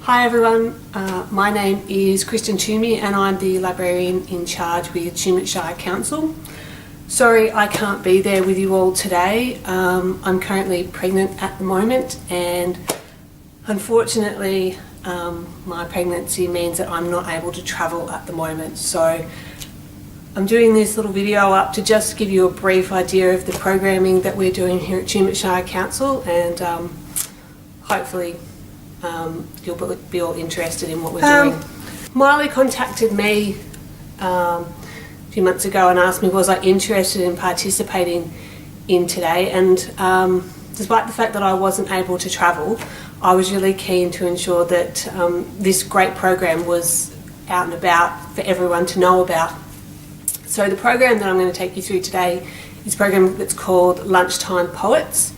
Hi everyone, my name is Kristen Toomey and I'm the librarian in charge with Tumut Shire Council. Sorry I can't be there with you all today. I'm currently pregnant at the moment and unfortunately my pregnancy means that I'm not able to travel at the moment. So I'm doing this little video up to just give you a brief idea of the programming that we're doing here at Tumut Shire Council, and hopefully you'll be all interested in what we're doing. Miley contacted me a few months ago and asked me was I interested in participating in today, and despite the fact that I wasn't able to travel, I was really keen to ensure that this great program was out and about for everyone to know about. So the program that I'm going to take you through today is a program that's called Lunchtime Poets.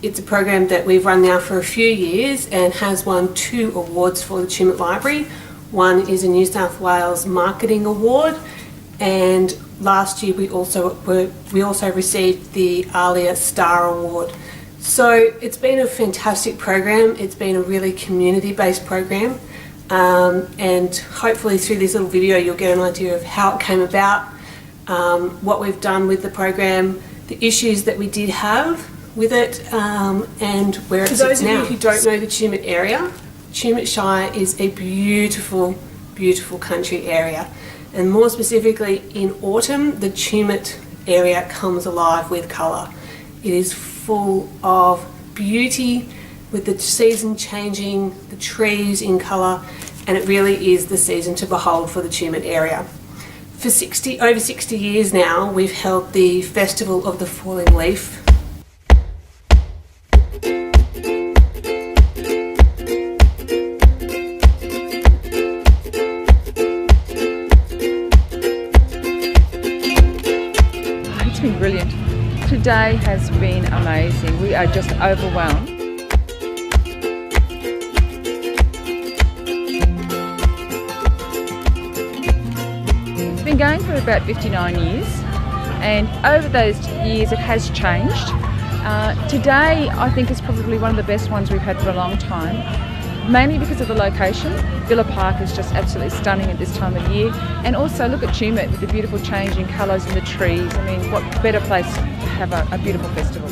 It's a program that we've run now for a few years and has won 2 awards for the Tumut Library. One is a New South Wales Marketing Award, and last year we also received the ALIA Star Award. So it's been a fantastic program. It's been a really community-based program, and hopefully through this little video you'll get an idea of how it came about, what we've done with the program, the issues that we did have with it, and where it sits now. For those of you who don't know the Tumut area, Tumut Shire is a beautiful, beautiful country area, and more specifically in autumn the Tumut area comes alive with colour. It is full of beauty with the season changing, the trees in colour, and it really is the season to behold for the Tumut area. For over 60 years now we've held the Festival of the Falling Leaf. It's been brilliant. Today has been amazing. We are just overwhelmed. It's been going for about 59 years, and over those years it has changed. Today I think is probably one of the best ones we've had for a long time, mainly because of the location. Villa Park is just absolutely stunning at this time of year, and also look at Tumut with the beautiful changing colours in the trees. I mean, what better place to have a beautiful festival.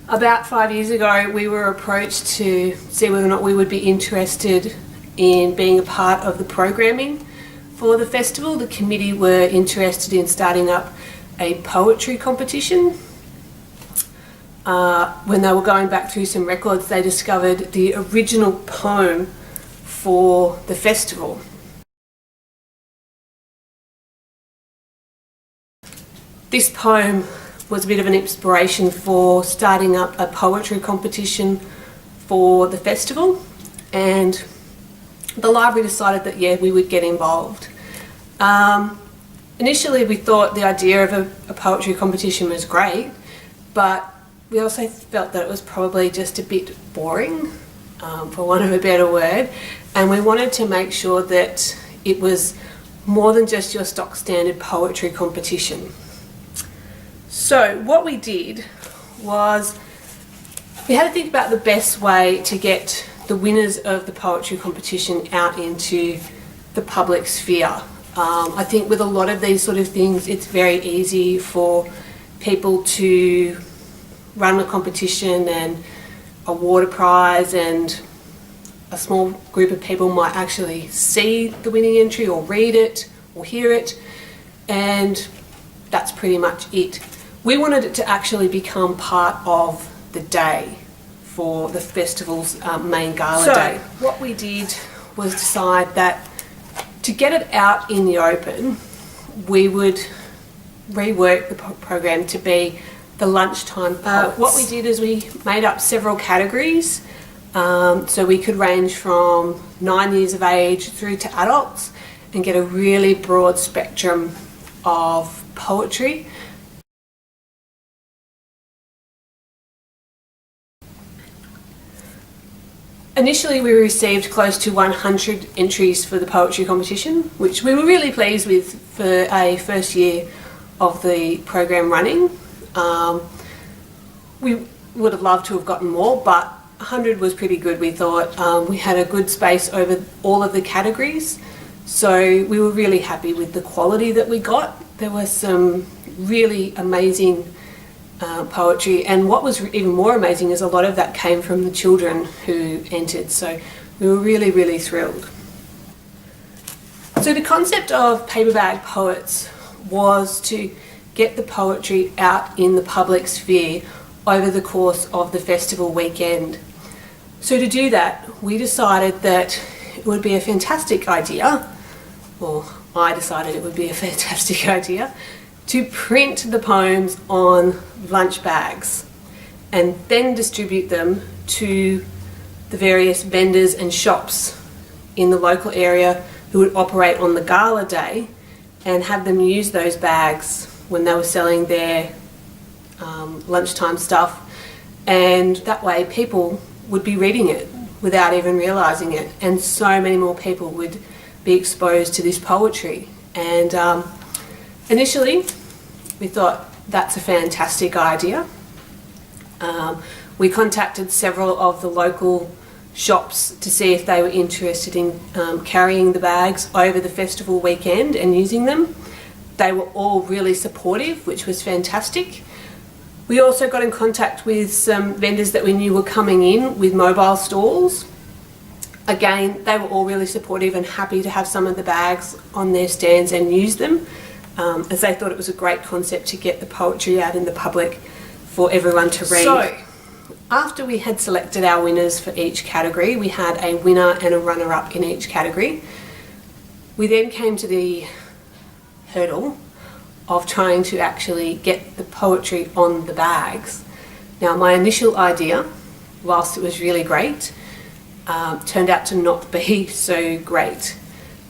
About 5 years ago we were approached to see whether or not we would be interested in being a part of the programming for the festival. The committee were interested in starting up a poetry competition. When they were going back through some records, they discovered the original poem for the festival. This poem was a bit of an inspiration for starting up a poetry competition for the festival, and the library decided that we would get involved. Initially we thought the idea of a poetry competition was great, but we also felt that it was probably just a bit boring, for want of a better word, and we wanted to make sure that it was more than just your stock standard poetry competition. So what we did was we had to think about the best way to get the winners of the poetry competition out into the public sphere. I think with a lot of these sort of things it's very easy for people to run a competition and award a prize, and a small group of people might actually see the winning entry or read it or hear it, and that's pretty much it. We wanted it to actually become part of the day for the festival's main gala day. What we did was decide that to get it out in the open, we would rework the program to be the Lunchtime Poets. What we did is we made up several categories, so we could range from 9 years of age through to adults and get a really broad spectrum of poetry. Initially we received close to 100 entries for the poetry competition, which we were really pleased with for a first year of the program running. We would have loved to have gotten more, but 100 was pretty good, we thought. We had a good space over all of the categories, so we were really happy with the quality that we got. There was some really amazing poetry, and what was even more amazing is a lot of that came from the children who entered, so we were really thrilled. So the concept of paper bag poets was to get the poetry out in the public sphere over the course of the festival weekend. So to do that, we decided that it would be a fantastic idea, or I decided it would be a fantastic idea, to print the poems on lunch bags and then distribute them to the various vendors and shops in the local area who would operate on the gala day, and have them use those bags when they were selling their lunchtime stuff, and that way people would be reading it without even realising it, and so many more people would be exposed to this poetry. And initially we thought that's a fantastic idea. We contacted several of the local shops to see if they were interested in carrying the bags over the festival weekend and using them. They were all really supportive, which was fantastic. We also got in contact with some vendors that we knew were coming in with mobile stalls. Again, they were all really supportive and happy to have some of the bags on their stands and use them, as they thought it was a great concept to get the poetry out in the public for everyone to read. So, after we had selected our winners for each category, we had a winner and a runner-up in each category. We then came to the hurdle of trying to actually get the poetry on the bags. Now, my initial idea, whilst it was really great, turned out to not be so great.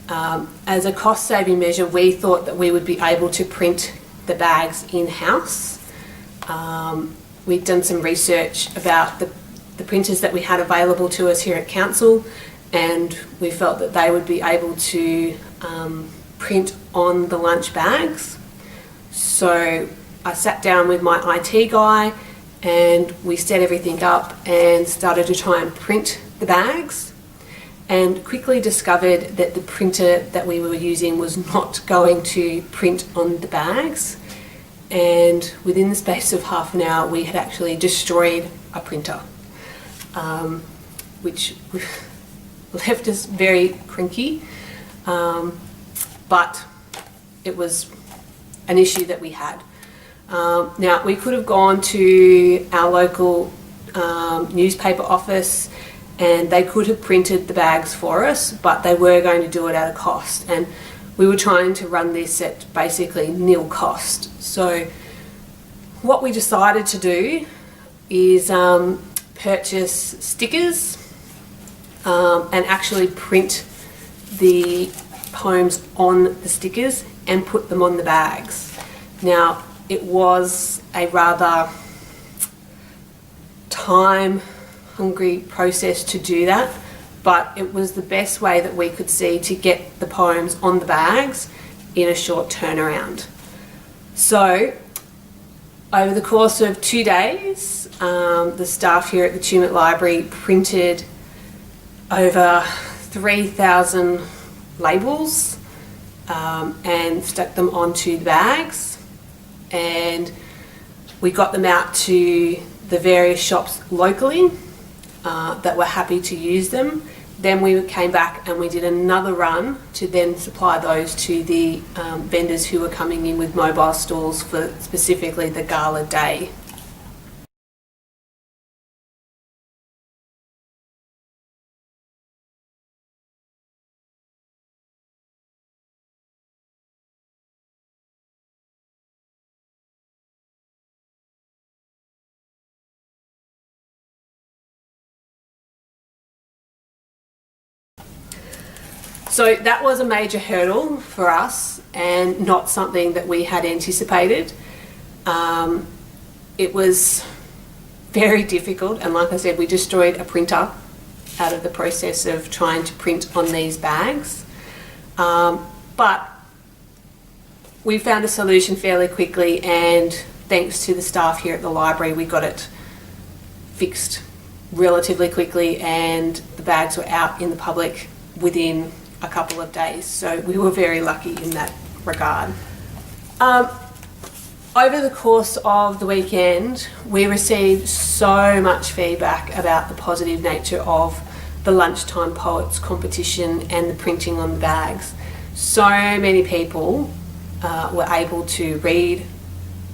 As a cost-saving measure, we thought that we would be able to print the bags in-house. We'd done some research about the printers that we had available to us here at council, and we felt that they would be able to print on the lunch bags. So I sat down with my IT guy and we set everything up and started to try and print the bags, and quickly discovered that the printer that we were using was not going to print on the bags. And within the space of half an hour, we had actually destroyed a printer, which left us very cranky, but it was an issue that we had. Now, we could have gone to our local newspaper office and they could have printed the bags for us, but they were going to do it at a cost, and we were trying to run this at basically nil cost. So what we decided to do is purchase stickers and actually print the poems on the stickers and put them on the bags. Now, it was a rather time-hungry process to do that, but it was the best way that we could see to get the poems on the bags in a short turnaround. So, over the course of 2 days, the staff here at the Tumut Library printed over 3,000 labels and stuck them onto the bags, and we got them out to the various shops locally that were happy to use them. Then we came back and we did another run to then supply those to the vendors who were coming in with mobile stalls for specifically the gala day. So that was a major hurdle for us and not something that we had anticipated. It was very difficult, and like I said, we destroyed a printer out of the process of trying to print on these bags. But we found a solution fairly quickly, and thanks to the staff here at the library, we got it fixed relatively quickly, and the bags were out in the public within a couple of days. So we were very lucky in that regard. Over the course of the weekend, we received so much feedback about the positive nature of the Lunchtime Poets competition and the printing on the bags. So many people were able to read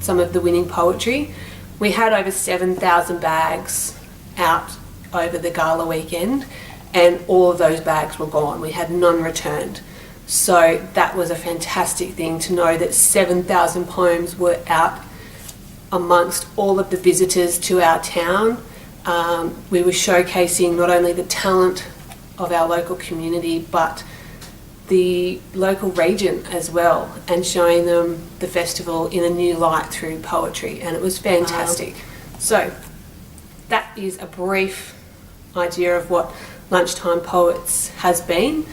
some of the winning poetry. We had over 7,000 bags out over the gala weekend, and all of those bags were gone. We had none returned. So that was a fantastic thing to know that 7,000 poems were out amongst all of the visitors to our town. We were showcasing not only the talent of our local community, but the local region as well, and showing them the festival in a new light through poetry, and it was fantastic. So that is a brief idea of what Lunchtime Poets has been.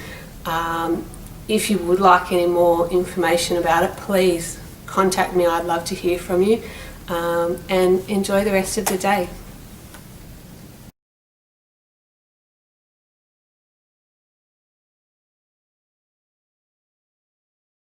If you would like any more information about it, please contact me. I'd love to hear from you, and enjoy the rest of the day.